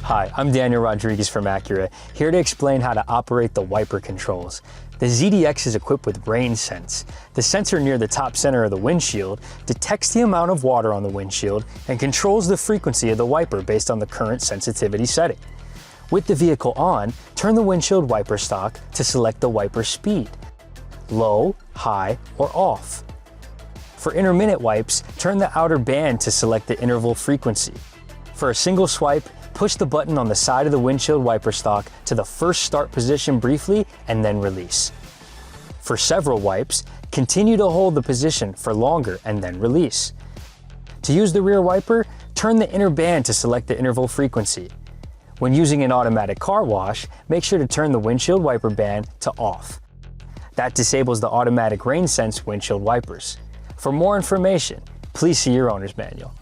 Hi, I'm Daniel Rodriguez from Acura, here to explain how to operate the wiper controls. The ZDX is equipped with rain sense. The sensor near the top center of the windshield detects the amount of water on the windshield and controls the frequency of the wiper based on the current sensitivity setting. With the vehicle on, turn the windshield wiper stalk to select the wiper speed, low, high, or off. For intermittent wipes, turn the outer band to select the interval frequency. For a single swipe, push the button on the side of the windshield wiper stalk to the first start position briefly and then release. For several wipes, continue to hold the position for longer and then release. To use the rear wiper, turn the inner band to select the interval frequency. When using an automatic car wash, make sure to turn the windshield wiper band to off. That disables the automatic rain sense windshield wipers. For more information, please see your owner's manual.